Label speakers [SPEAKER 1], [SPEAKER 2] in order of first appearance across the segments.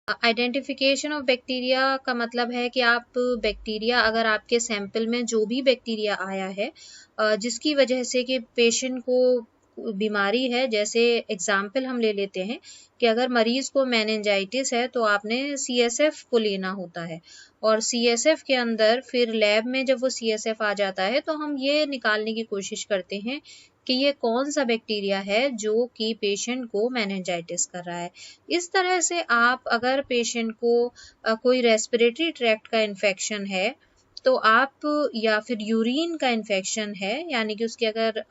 [SPEAKER 1] Identification of bacteria का मतलब है कि आप बैक्टीरिया, अगर आपके सैंपल में जो भी बैक्टीरिया आया है जिसकी वजह से कि पेशेंट को बीमारी है, जैसे एग्जाम्पल हम ले लेते हैं कि अगर मरीज को मेनिंजाइटिस है तो आपने CSF को लेना होता है, और CSF के अंदर फिर लैब में जब वो CSF आ जाता है तो हम ये निकालने की कोशिश करते हैं कि ये कौन सा बैक्टीरिया है जो कि पेशेंट को मेनिंजाइटिस कर रहा है। इस तरह से आप अगर पेशेंट को कोई रेस्पिरेटरी ट्रैक्ट का इन्फेक्शन है तो आप, या फिर यूरिन का इन्फेक्शन है यानी कि उसके अगर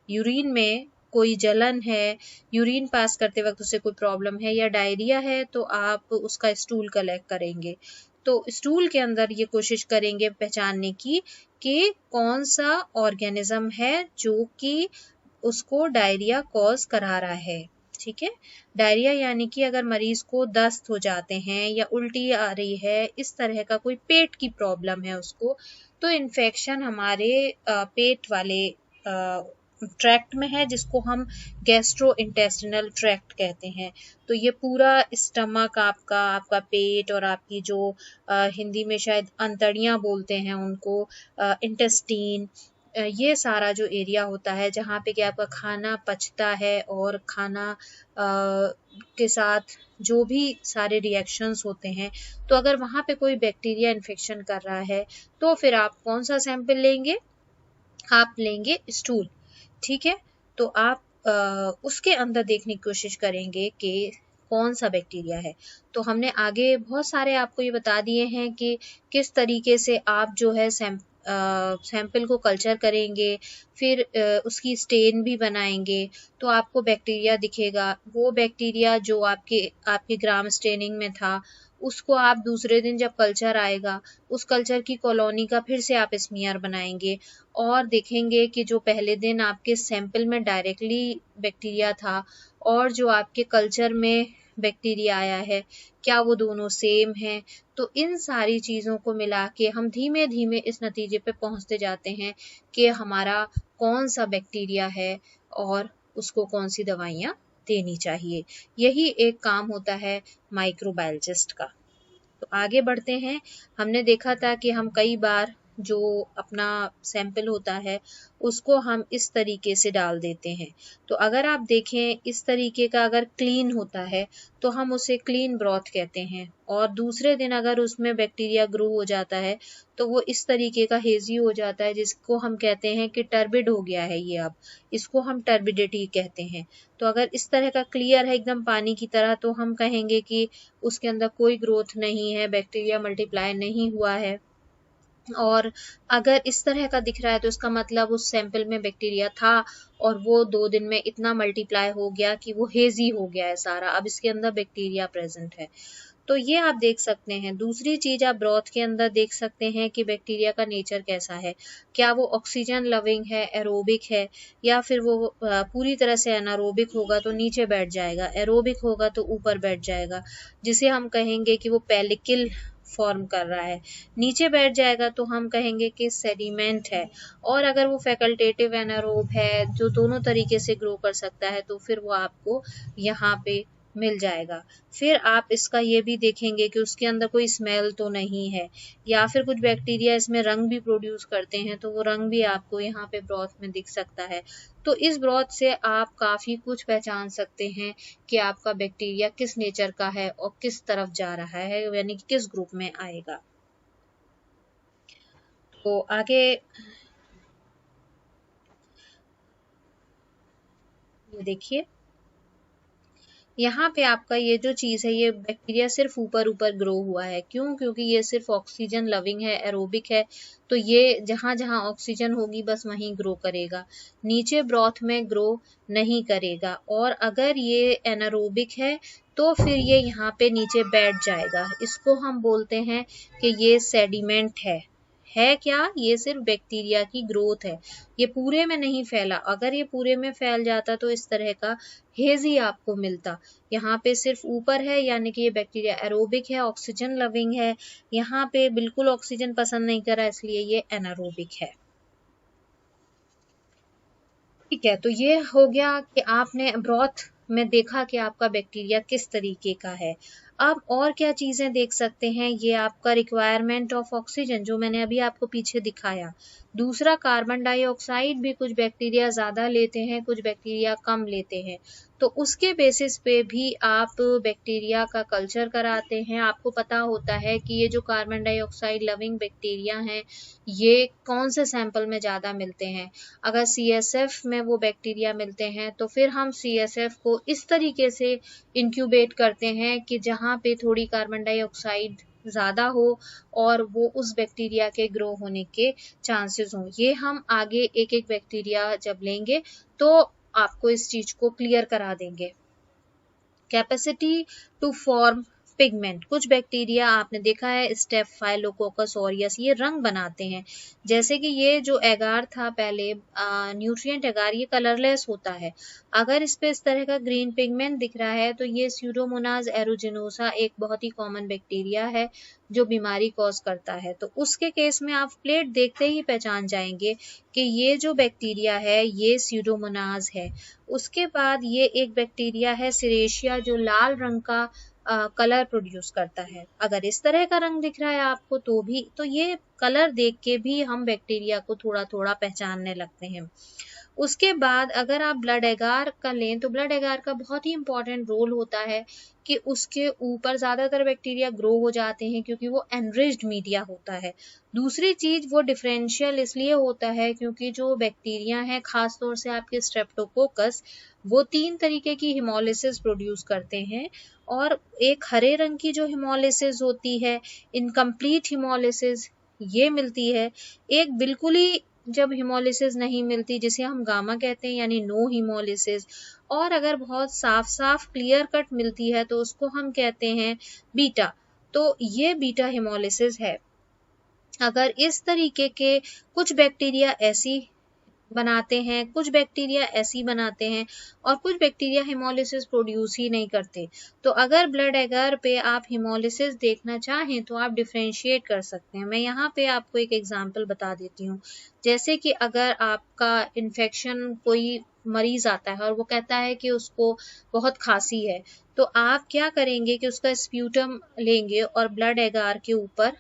[SPEAKER 1] यूरिन में कोई जलन है, यूरिन पास करते वक्त उसे कोई प्रॉब्लम है, या डायरिया है, तो आप उसका स्टूल कलेक्ट करेंगे। तो स्टूल के अंदर ये कोशिश करेंगे पहचानने की कि कौन सा ऑर्गेनिज्म है जो कि उसको डायरिया कॉज करा रहा है। ठीक है, डायरिया यानी कि अगर मरीज को दस्त हो जाते हैं या उल्टी आ रही है, इस तरह का कोई पेट की प्रॉब्लम है उसको, तो इन्फेक्शन हमारे पेट वाले ट्रैक्ट में है, जिसको हम गैस्ट्रो इंटेस्टिनल ट्रैक्ट कहते हैं। तो ये पूरा स्टमक आपका, आपका पेट, और आपकी जो हिंदी में शायद अंतड़ियां बोलते हैं उनको, इंटेस्टीन, ये सारा जो एरिया होता है जहाँ पे कि आपका खाना पचता है और खाना के साथ जो भी सारे रिएक्शंस होते हैं, तो अगर वहाँ पे कोई बैक्टीरिया इन्फेक्शन कर रहा है तो फिर आप कौन सा सैंपल लेंगे? आप लेंगे स्टूल। ठीक है, तो आप उसके अंदर देखने की कोशिश करेंगे कि कौन सा बैक्टीरिया है। तो हमने आगे बहुत सारे आपको ये बता दिए हैं कि किस तरीके से आप जो है सैंपल को कल्चर करेंगे, फिर उसकी स्टेन भी बनाएंगे तो आपको बैक्टीरिया दिखेगा। वो बैक्टीरिया जो आपके आपके ग्राम स्टेनिंग में था, उसको आप दूसरे दिन जब कल्चर आएगा, उस कल्चर की कॉलोनी का फिर से आप स्मीयर बनाएंगे और देखेंगे कि जो पहले दिन आपके सैंपल में डायरेक्टली बैक्टीरिया था और जो आपके कल्चर में बैक्टीरिया आया है, क्या वो दोनों सेम हैं। तो इन सारी चीज़ों को मिला के हम धीमे धीमे इस नतीजे पे पहुंचते जाते हैं कि हमारा कौन सा बैक्टीरिया है और उसको कौन सी दवाइयाँ देनी चाहिए। यही एक काम होता है माइक्रोबायोलॉजिस्ट का। तो आगे बढ़ते हैं। हमने देखा था कि हम कई बार जो अपना सैंपल होता है उसको हम इस तरीके से डाल देते हैं। तो अगर आप देखें इस तरीके का अगर क्लीन होता है तो हम उसे क्लीन ब्रॉथ कहते हैं, और दूसरे दिन अगर उसमें बैक्टीरिया ग्रो हो जाता है तो वो इस तरीके का हेजी हो जाता है, जिसको हम कहते हैं कि टर्बिड हो गया है ये, अब इसको हम टर्बिडिटी कहते हैं। तो अगर इस तरह का क्लियर है एकदम पानी की तरह तो हम कहेंगे कि उसके अंदर कोई ग्रोथ नहीं है, बैक्टीरिया मल्टीप्लाई नहीं हुआ है। और अगर इस तरह का दिख रहा है तो इसका मतलब उस सैंपल में बैक्टीरिया था और वो 2 दिन में इतना मल्टीप्लाई हो गया कि वो हेजी हो गया है सारा, अब इसके अंदर बैक्टीरिया प्रेजेंट है। तो ये आप देख सकते हैं। दूसरी चीज आप ब्रॉथ के अंदर देख सकते हैं कि बैक्टीरिया का नेचर कैसा है, क्या वो ऑक्सीजन लविंग है, एरोबिक है, या फिर वो पूरी तरह से एनारोबिक होगा तो नीचे बैठ जाएगा, एरोबिक होगा तो ऊपर बैठ जाएगा, जिसे हम कहेंगे कि वो पेलिकल फॉर्म कर रहा है। नीचे बैठ जाएगा तो हम कहेंगे कि सेडिमेंट है। और अगर वो फैकल्टेटिव एनारोब है जो दोनों तरीके से ग्रो कर सकता है तो फिर वो आपको यहाँ पे मिल जाएगा। फिर आप इसका ये भी देखेंगे कि उसके अंदर कोई स्मेल तो नहीं है, या फिर कुछ बैक्टीरिया इसमें रंग भी प्रोड्यूस करते हैं तो वो रंग भी आपको यहाँ पे ब्रॉथ में दिख सकता है। तो इस ब्रॉथ से आप काफी कुछ पहचान सकते हैं कि आपका बैक्टीरिया किस नेचर का है और किस तरफ जा रहा है, यानी कि किस ग्रुप में आएगा। तो आगे ये देखिए, यहाँ पे आपका ये जो चीज है ये बैक्टीरिया सिर्फ ऊपर ऊपर ग्रो हुआ है। क्यों? क्योंकि ये सिर्फ ऑक्सीजन लविंग है, एरोबिक है, तो ये जहां जहां ऑक्सीजन होगी बस वहीं ग्रो करेगा, नीचे ब्रॉथ में ग्रो नहीं करेगा। और अगर ये एनारोबिक है तो फिर ये यहाँ पे नीचे बैठ जाएगा। इसको हम बोलते हैं कि ये सेडिमेंट है क्या? ये सिर्फ बैक्टीरिया की ग्रोथ है, ये पूरे में नहीं फैला। अगर ये पूरे में फैल जाता तो इस तरह का हेजी आपको मिलता। यहाँ पे सिर्फ ऊपर है यानी कि ये बैक्टीरिया एरोबिक है, ऑक्सीजन लविंग है, यहाँ पे बिल्कुल ऑक्सीजन पसंद नहीं कर रहा इसलिए ये एनारोबिक है। ठीक है, तो ये हो गया कि आपने ब्रॉथ में देखा कि आपका बैक्टीरिया किस तरीके का है। अब और क्या चीज़ें देख सकते हैं, ये आपका रिक्वायरमेंट ऑफ ऑक्सीजन जो मैंने अभी आपको पीछे दिखाया। दूसरा, कार्बन डाइऑक्साइड भी कुछ बैक्टीरिया ज़्यादा लेते हैं, कुछ बैक्टीरिया कम लेते हैं, तो उसके बेसिस पे भी आप बैक्टीरिया का कल्चर कराते हैं। आपको पता होता है कि ये जो कार्बन डाइऑक्साइड लविंग बैक्टीरिया हैं, ये कौन से सैंपल में ज़्यादा मिलते हैं। अगर CSF में वो बैक्टीरिया मिलते हैं तो फिर हम CSF को इस तरीके से इंक्यूबेट करते हैं कि जहाँ पे थोड़ी कार्बन डाइऑक्साइड ज़्यादा हो और वो उस बैक्टीरिया के ग्रो होने के चांसेस हों। ये हम आगे एक एक बैक्टीरिया जब लेंगे तो आपको इस चीज को क्लियर करा देंगे। कैपेसिटी टू फॉर्म पिगमेंट, कुछ बैक्टीरिया आपने देखा है स्टेफाइलोकोकस ऑरियस, ये रंग बनाते हैं। जैसे कि ये जो एगार था पहले, न्यूट्रिएंट एगार, ये कलरलेस होता है। अगर इस पे इस तरह का ग्रीन पिगमेंट दिख रहा है तो ये स्यूडोमोनास एरोजिनोसा एक बहुत ही कॉमन बैक्टीरिया है जो बीमारी कॉज करता है। तो उसके केस में आप प्लेट देखते ही पहचान जाएंगे कि ये जो बैक्टीरिया है ये स्यूडोमोनास है। उसके बाद ये एक बैक्टीरिया है सिरेशिया जो लाल रंग का कलर प्रोड्यूस करता है। अगर इस तरह का रंग दिख रहा है आपको तो ये कलर देख के भी हम बैक्टीरिया को थोड़ा थोड़ा पहचानने लगते हैं। उसके बाद अगर आप ब्लड एगार का लें तो ब्लड एगार का बहुत ही इंपॉर्टेंट रोल होता है कि उसके ऊपर ज़्यादातर बैक्टीरिया ग्रो हो जाते हैं क्योंकि वो एनरिच्ड मीडिया होता है। दूसरी चीज़, वो डिफरेंशियल इसलिए होता है क्योंकि जो बैक्टीरिया हैं, खास तौर से आपके स्ट्रेप्टोकोकस, वो 3 तरीके की हिमोलिसिस प्रोड्यूस करते हैं। और एक हरे रंग की जो हिमोलिसिस होती है, इनकम्प्लीट हिमोलिसिस, ये मिलती है। एक बिल्कुल ही जब हिमोलिसिस नहीं मिलती, जिसे हम गामा कहते हैं, यानी नो हिमोलिसिस। और अगर बहुत साफ साफ क्लियर कट मिलती है तो उसको हम कहते हैं बीटा। तो ये बीटा हिमोलिसिस है। अगर इस तरीके के कुछ बैक्टीरिया ऐसी बनाते हैं, कुछ बैक्टीरिया ऐसी बनाते हैं और कुछ बैक्टीरिया हिमोलिसिस प्रोड्यूस ही नहीं करते। तो अगर ब्लड एगार पे आप हिमोलिसिस देखना चाहें तो आप डिफरेंशिएट कर सकते हैं। मैं यहाँ पे आपको एक एग्जांपल बता देती हूँ। जैसे कि अगर आपका इन्फेक्शन, कोई मरीज आता है और वो कहता है कि उसको बहुत खांसी है, तो आप क्या करेंगे कि उसका स्प्यूटम लेंगे और ब्लड एगार के ऊपर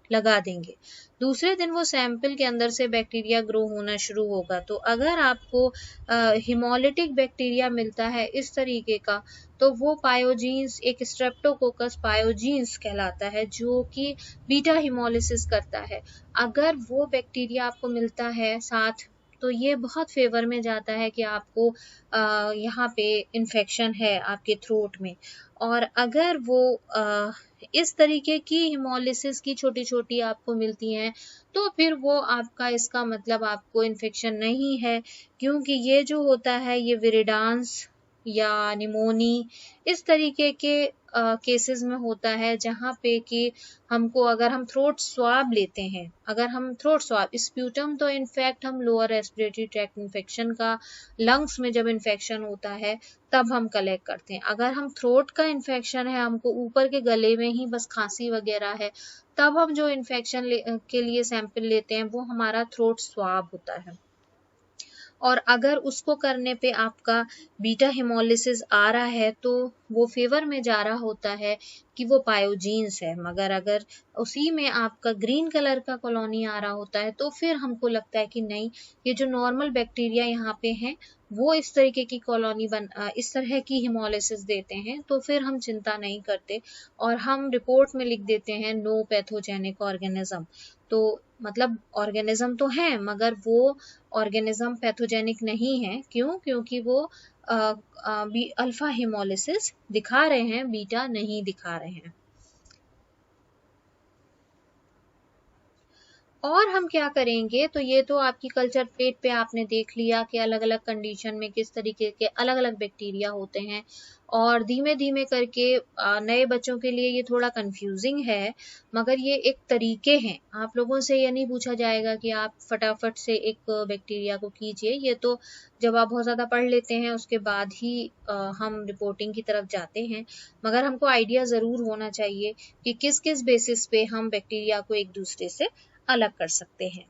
[SPEAKER 1] लगा देंगे। दूसरे दिन वो सैंपल के अंदर से बैक्टीरिया ग्रो होना शुरू होगा। तो अगर आपको हिमोलिटिक बैक्टीरिया मिलता है इस तरीके का, तो वो पायोजीन्स, एक स्ट्रेप्टोकोकस पायोजीन्स कहलाता है जो कि बीटा हिमोलिसिस करता है। अगर वो बैक्टीरिया आपको मिलता है साथ, तो ये बहुत फेवर में जाता है कि आपको यहाँ पे इन्फेक्शन है आपके थ्रोट में। और अगर वो इस तरीके की हिमोलिसिस की छोटी छोटी आपको मिलती हैं तो फिर वो आपका, इसका मतलब आपको इन्फेक्शन नहीं है, क्योंकि ये जो होता है ये विरिडांस या निमोनी इस तरीके के केसेस में होता है, जहाँ पे कि हमको, अगर हम थ्रोट स्वाब लेते हैं, अगर हम थ्रोट स्वाब, स्प्यूटम तो इनफैक्ट हम लोअर रेस्पिरेटरी ट्रैक्ट इन्फेक्शन का, लंग्स में जब इन्फेक्शन होता है तब हम कलेक्ट करते हैं। अगर हम थ्रोट का इन्फेक्शन है, हमको ऊपर के गले में ही बस खांसी वगैरह है, तब हम जो इन्फेक्शन के लिए सैंपल लेते हैं वो हमारा थ्रोट स्वाब होता है। और अगर उसको करने पे आपका बीटा हिमोलिसिस आ रहा है तो वो फेवर में जा रहा होता है कि वो पायोजीन्स है। मगर अगर उसी में आपका ग्रीन कलर का कॉलोनी आ रहा होता है तो फिर हमको लगता है कि नहीं, ये जो नॉर्मल बैक्टीरिया यहाँ पे हैं वो इस तरीके की कॉलोनी इस तरह की हिमोलिसिस देते हैं, तो फिर हम चिंता नहीं करते और हम रिपोर्ट में लिख देते हैं नो पैथोजेनिक ऑर्गेनिज्म। तो मतलब ऑर्गेनिज्म तो है मगर वो ऑर्गेनिज्म पैथोजेनिक नहीं है। क्यों? क्योंकि वो अल्फा हिमोलिसिस दिखा रहे हैं, बीटा नहीं दिखा रहे हैं। और हम क्या करेंगे, तो ये तो आपकी कल्चर प्लेट पे आपने देख लिया कि अलग अलग कंडीशन में किस तरीके के अलग अलग बैक्टीरिया होते हैं। और धीमे धीमे करके नए बच्चों के लिए ये थोड़ा कंफ्यूजिंग है, मगर ये एक तरीके हैं। आप लोगों से ये नहीं पूछा जाएगा कि आप फटाफट से एक बैक्टीरिया को कीजिए, ये तो जब आप बहुत ज़्यादा पढ़ लेते हैं उसके बाद ही हम रिपोर्टिंग की तरफ जाते हैं। मगर हमको आइडिया ज़रूर होना चाहिए कि किस किस बेसिस पे हम बैक्टीरिया को एक दूसरे से अलग कर सकते हैं।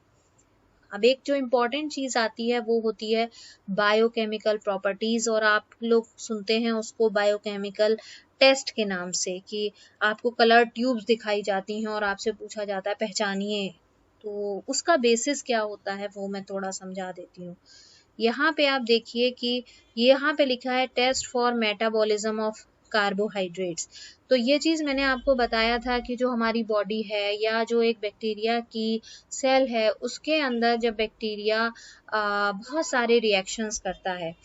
[SPEAKER 1] अब एक जो इम्पोर्टेंट चीज आती है वो होती है बायोकेमिकल प्रॉपर्टीज, और आप लोग सुनते हैं उसको बायोकेमिकल टेस्ट के नाम से, कि आपको कलर ट्यूब्स दिखाई जाती हैं और आपसे पूछा जाता है पहचानिए। तो उसका बेसिस क्या होता है वो मैं थोड़ा समझा देती हूँ। यहाँ पे आप देखिए कि यहाँ पे लिखा है test for metabolism of carbohydrates. तो ये चीज मैंने आपको बताया था कि जो हमारी बॉडी है या जो एक बैक्टीरिया की सेल है उसके अंदर जब बैक्टीरिया बहुत सारे रिएक्शंस करता है,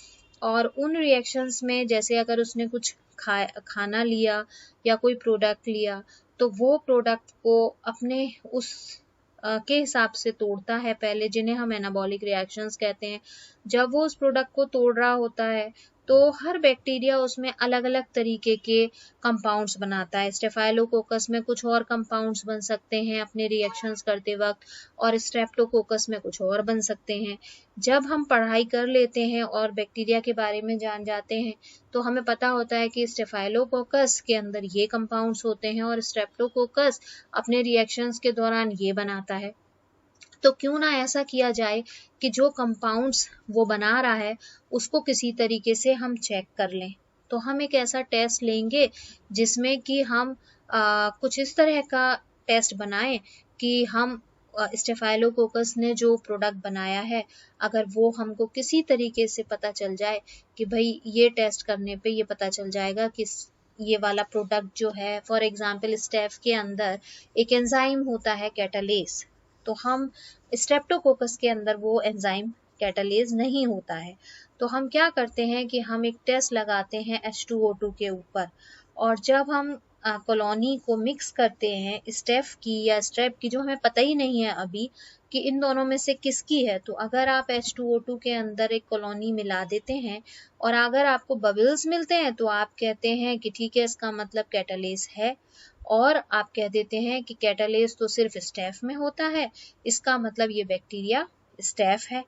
[SPEAKER 1] और उन रिएक्शंस में जैसे अगर उसने कुछ खाना लिया या कोई प्रोडक्ट लिया, तो वो प्रोडक्ट को अपने उस के हिसाब से तोड़ता है पहले, जिन्हें हम एनाबॉलिक रिएक्शंस कहते हैं। जब वो उस प्रोडक्ट को तोड़ रहा होता है तो हर बैक्टीरिया उसमें अलग अलग तरीके के कंपाउंड्स बनाता है। स्टेफाइलोकोकस में कुछ और कंपाउंड्स बन सकते हैं अपने रिएक्शंस करते वक्त, और स्ट्रेप्टोकोकस में कुछ और बन सकते हैं। जब हम पढ़ाई कर लेते हैं और बैक्टीरिया के बारे में जान जाते हैं तो हमें पता होता है कि स्टेफाइलोकोकस के अंदर ये कंपाउंड्स होते हैं और स्ट्रेप्टोकोकस अपने रिएक्शंस के दौरान ये बनाता है। तो क्यों ना ऐसा किया जाए कि जो कंपाउंड्स वो बना रहा है उसको किसी तरीके से हम चेक कर लें। तो हम एक ऐसा टेस्ट लेंगे जिसमें कि हम कुछ इस तरह का टेस्ट बनाएं कि हम स्टेफाइलोकोकस ने जो प्रोडक्ट बनाया है, अगर वो हमको किसी तरीके से पता चल जाए कि भाई ये टेस्ट करने पे ये पता चल जाएगा कि ये वाला प्रोडक्ट जो है, फॉर एग्जांपल स्टेफ के अंदर एक एंजाइम होता है कैटालेस, तो हम स्ट्रेप्टोकोकस के अंदर वो एंजाइम कैटालेज नहीं होता है। तो हम क्या करते हैं कि हम एक टेस्ट लगाते हैं H2O2 के ऊपर, और जब हम कॉलोनी को मिक्स करते हैं स्टेफ की या स्ट्रेप की, जो हमें पता ही नहीं है अभी कि इन दोनों में से किसकी है, तो अगर आप H2O2 के अंदर एक कॉलोनी मिला देते हैं और अगर आपको बबल्स मिलते हैं तो आप कहते हैं कि ठीक है इसका मतलब कैटालेज है, और आप कह देते हैं कि कैटालेज तो सिर्फ स्टेफ में होता है, इसका मतलब ये बैक्टीरिया स्टेफ है।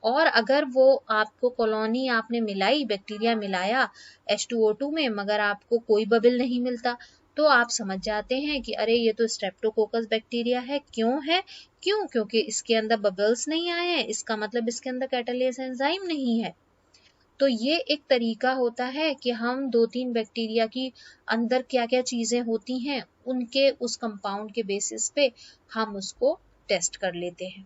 [SPEAKER 1] और अगर वो आपको कॉलोनी आपने मिलाई, बैक्टीरिया मिलाया H2O2 में, मगर आपको कोई बबल नहीं मिलता, तो आप समझ जाते हैं कि अरे ये तो स्ट्रेप्टोकोकस बैक्टीरिया है। क्यों है? क्योंकि इसके अंदर बबल्स नहीं आए हैं, इसका मतलब इसके अंदर कैटालेज एंजाइम नहीं है। तो ये एक तरीका होता है कि हम 2-3 बैक्टीरिया की अंदर क्या क्या चीजें होती हैं उनके उस कंपाउंड के बेसिस पे हम उसको टेस्ट कर लेते हैं।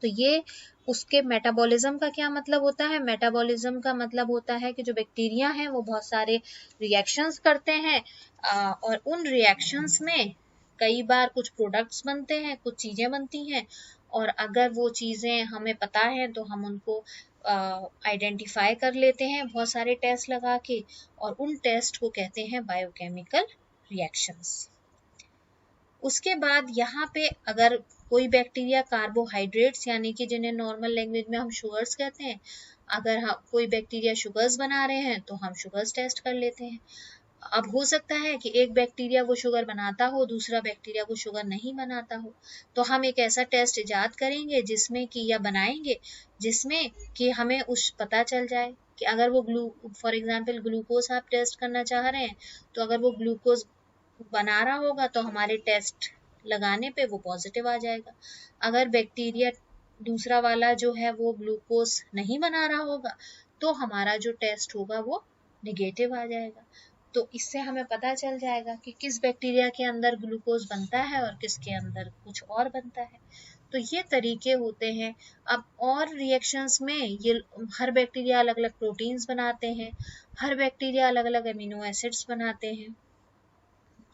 [SPEAKER 1] तो ये उसके मेटाबॉलिज्म का क्या मतलब होता है? मेटाबॉलिज्म का मतलब होता है कि जो बैक्टीरिया हैं वो बहुत सारे रिएक्शंस करते हैं, और उन रिएक्शंस में कई बार कुछ प्रोडक्ट्स बनते हैं, कुछ चीजें बनती हैं, और अगर वो चीजें हमें पता है तो हम उनको आइडेंटिफाई कर लेते हैं बहुत सारे टेस्ट लगा के, और उन टेस्ट को कहते हैं बायोकेमिकल रिएक्शंस। उसके बाद यहाँ पे अगर कोई बैक्टीरिया कार्बोहाइड्रेट्स, यानी कि जिन्हें नॉर्मल लैंग्वेज में हम शुगर्स कहते हैं, अगर हम कोई बैक्टीरिया शुगर्स बना रहे हैं तो हम शुगर्स टेस्ट कर लेते हैं। अब हो सकता है कि एक बैक्टीरिया वो शुगर बनाता हो, दूसरा बैक्टीरिया वो शुगर नहीं बनाता हो, तो हम एक ऐसा टेस्ट इजाद करेंगे जिसमें कि या बनाएंगे जिसमें कि हमें उस पता चल जाए कि अगर वो फॉर एग्जांपल ग्लूकोज आप टेस्ट करना चाह रहे हैं, तो अगर वो ग्लूकोज बना रहा होगा तो हमारे टेस्ट लगाने पे वो पॉजिटिव आ जाएगा। अगर बैक्टीरिया दूसरा वाला जो है वो ग्लूकोज नहीं बना रहा होगा तो हमारा जो टेस्ट होगा वो निगेटिव आ जाएगा। तो इससे हमें पता चल जाएगा कि किस बैक्टीरिया के अंदर ग्लूकोज बनता है और किसके अंदर कुछ और बनता है। तो ये तरीके होते हैं। अब और रिएक्शंस में ये हर बैक्टीरिया अलग अलग प्रोटीन्स बनाते हैं, हर बैक्टीरिया अलग अलग अमीनो एसिड्स बनाते हैं,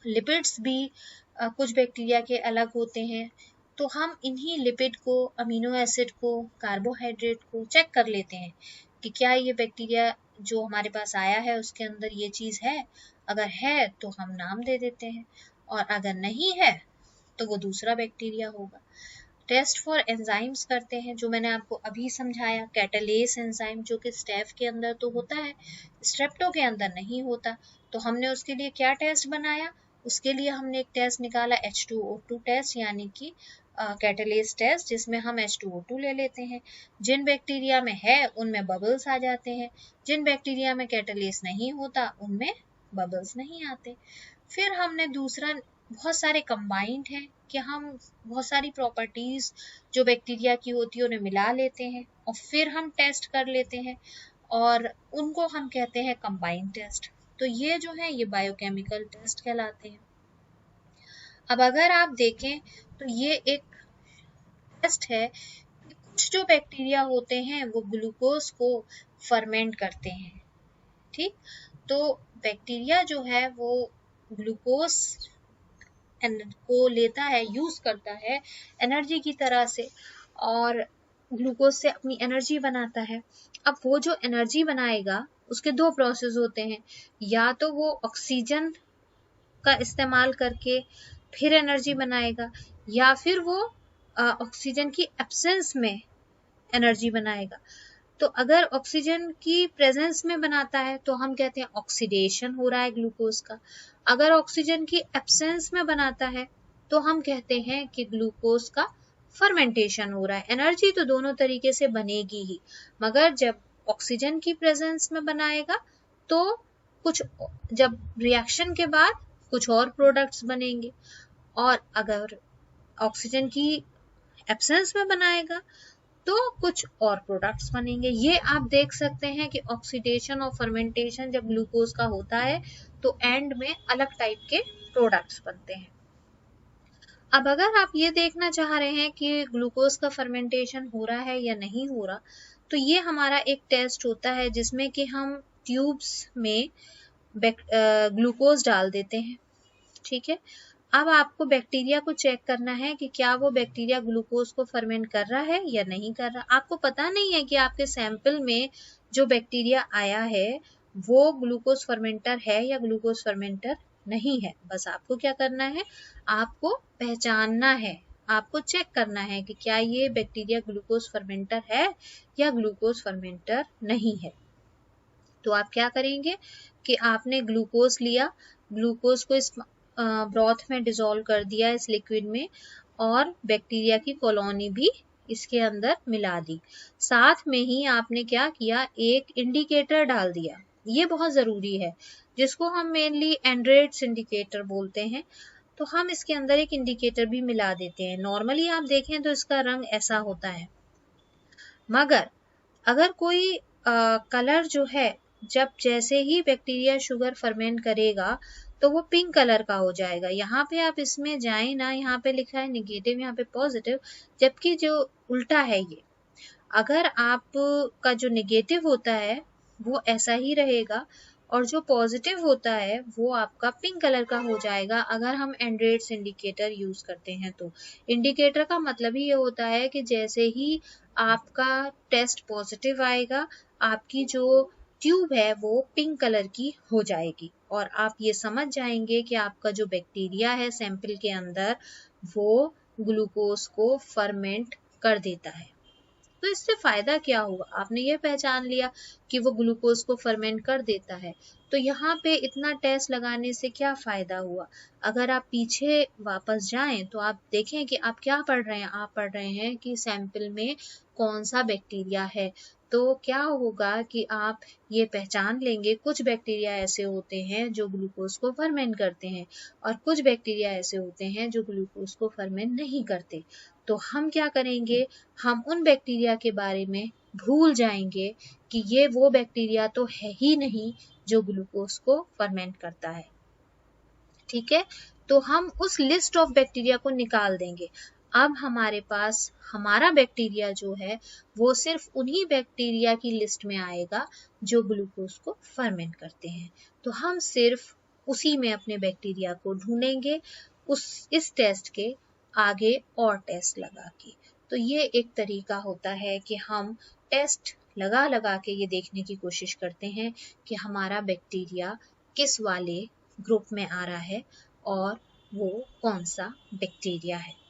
[SPEAKER 1] लिपिड्स भी कुछ बैक्टीरिया के अलग होते हैं। तो हम इन्हीं लिपिड को, अमीनो एसिड को, कार्बोहाइड्रेट को चेक कर लेते हैं कि क्या ये बैक्टीरिया जो हमारे पास आया है उसके अंदर ये चीज़ है। अगर है तो हम नाम दे देते हैं, और अगर नहीं है तो वो दूसरा बैक्टीरिया होगा। टेस्ट फॉर एंजाइम्स करते हैं, जो मैंने आपको अभी समझाया, कैटालेस एंजाइम जो कि स्टेफ के अंदर तो होता है, स्ट्रेप्टो के अंदर नहीं होता। तो हमने उसके लिए क्या टेस्ट बनाया? उसके लिए हमने एक टेस्ट निकाला H2O2 टेस्ट, यानी कि कैटालेस टेस्ट, जिसमें हम H2O2 ले लेते हैं। जिन बैक्टीरिया में है उनमें बबल्स आ जाते हैं, जिन बैक्टीरिया में कैटालेस नहीं होता उनमें बबल्स नहीं आते। फिर हमने दूसरा बहुत सारे कंबाइंड हैं कि हम बहुत सारी प्रॉपर्टीज जो बैक्टीरिया की होती है उन्हें मिला लेते हैं और फिर हम टेस्ट कर लेते हैं, और उनको हम कहते हैं कंबाइंड टेस्ट। तो ये जो है ये बायोकेमिकल टेस्ट कहलाते हैं। अब अगर आप देखें तो ये एक टेस्ट है कि कुछ जो बैक्टीरिया होते हैं वो ग्लूकोज को फर्मेंट करते हैं। ठीक, तो बैक्टीरिया जो है वो ग्लूकोज को लेता है, यूज करता है एनर्जी की तरह से, और ग्लूकोज से अपनी एनर्जी बनाता है। अब वो जो एनर्जी बनाएगा उसके दो प्रोसेस होते हैं, या तो वो ऑक्सीजन का इस्तेमाल करके फिर एनर्जी बनाएगा, या फिर वो ऑक्सीजन की एब्सेंस में एनर्जी बनाएगा। तो अगर ऑक्सीजन की प्रेजेंस में बनाता है तो हम कहते हैं ऑक्सीडेशन हो रहा है ग्लूकोज का। अगर ऑक्सीजन की एब्सेंस में बनाता है तो हम कहते हैं कि ग्लूकोज का फर्मेंटेशन हो रहा है। एनर्जी तो दोनों तरीके से बनेगी ही, मगर जब ऑक्सीजन की प्रेजेंस में बनाएगा तो कुछ, जब रिएक्शन के बाद कुछ और प्रोडक्ट्स बनेंगे, और अगर ऑक्सीजन की एब्सेंस में बनाएगा तो कुछ और प्रोडक्ट्स बनेंगे। ये आप देख सकते हैं कि ऑक्सीडेशन और फर्मेंटेशन जब ग्लूकोज का होता है तो एंड में अलग टाइप के प्रोडक्ट्स बनते हैं। अब अगर आप ये देखना चाह रहे हैं कि ग्लूकोज का फर्मेंटेशन हो रहा है या नहीं हो रहा, तो ये हमारा एक टेस्ट होता है जिसमें कि हम ट्यूब्स में ग्लूकोज डाल देते हैं। ठीक है, अब आपको बैक्टीरिया को चेक करना है कि क्या वो बैक्टीरिया ग्लूकोज को फर्मेंट कर रहा है या नहीं कर रहा। आपको पता नहीं है कि आपके सैंपल में जो बैक्टीरिया आया है वो ग्लूकोज फर्मेंटर है या ग्लूकोज फर्मेंटर नहीं है। बस आपको क्या करना है, आपको पहचानना है, आपको चेक करना है कि क्या ये बैक्टीरिया ग्लूकोज फर्मेंटर है या ग्लूकोज फर्मेंटर नहीं है। तो आप क्या करेंगे कि आपने ग्लूकोज लिया, ग्लूकोज को इस ब्रॉथ में डिसॉल्व कर दिया इस लिक्विड में, और बैक्टीरिया की कॉलोनी भी इसके अंदर मिला दी। साथ में ही आपने क्या किया, एक इंडिकेटर डाल दिया। ये बहुत ज़रूरी है, जिसको हम मेनली एंड्रेट्स इंडिकेटर बोलते हैं। तो हम इसके अंदर एक इंडिकेटर भी मिला देते हैं। नॉर्मली आप देखें तो इसका रंग ऐसा होता है, मगर अगर कोई कलर जो है, जब जैसे ही बैक्टीरिया शुगर फर्मेंट करेगा तो वो पिंक कलर का हो जाएगा। यहाँ पे आप इसमें जाएं ना, यहाँ पे लिखा है निगेटिव, यहाँ पे पॉजिटिव, जबकि जो उल्टा है ये, अगर आप का जो निगेटिव होता है वो ऐसा ही रहेगा, और जो पॉजिटिव होता है वो आपका पिंक कलर का हो जाएगा अगर हम एंड्रेट्स इंडिकेटर यूज करते हैं। तो इंडिकेटर का मतलब ही ये होता है कि जैसे ही आपका टेस्ट पॉजिटिव आएगा, आपकी जो ट्यूब है वो पिंक कलर की हो जाएगी, और आप ये समझ जाएंगे कि आपका जो बैक्टीरिया है सैंपल के अंदर वो ग्लूकोज को फर्मेंट कर देता है। तो इससे फायदा क्या हुआ, आपने ये पहचान लिया कि वो ग्लूकोज को फर्मेंट कर देता है। तो यहाँ पे इतना टेस्ट लगाने से क्या फायदा हुआ। अगर आप पीछे वापस जाएं तो आप देखें कि आप क्या पढ़ रहे हैं, आप पढ़ रहे हैं कि सैंपल में कौन सा बैक्टीरिया है। तो क्या होगा कि आप ये पहचान लेंगे, कुछ बैक्टीरिया ऐसे होते हैं जो ग्लूकोज को फर्मेंट करते हैं, और कुछ बैक्टीरिया ऐसे होते हैं जो ग्लूकोज को फर्मेंट नहीं करते। तो हम क्या करेंगे, हम उन बैक्टीरिया के बारे में भूल जाएंगे कि ये वो बैक्टीरिया तो है ही नहीं जो ग्लूकोज को फर्मेंट करता है। ठीक है, तो हम उस लिस्ट ऑफ बैक्टीरिया को निकाल देंगे। अब हमारे पास हमारा बैक्टीरिया जो है वो सिर्फ उन्हीं बैक्टीरिया की लिस्ट में आएगा जो ग्लूकोज को फर्मेंट करते हैं। तो हम सिर्फ उसी में अपने बैक्टीरिया को ढूंढेंगे इस टेस्ट के आगे और टेस्ट लगा के। तो ये एक तरीका होता है कि हम टेस्ट लगा लगा के ये देखने की कोशिश करते हैं कि हमारा बैक्टीरिया किस वाले ग्रुप में आ रहा है और वो कौन सा बैक्टीरिया है।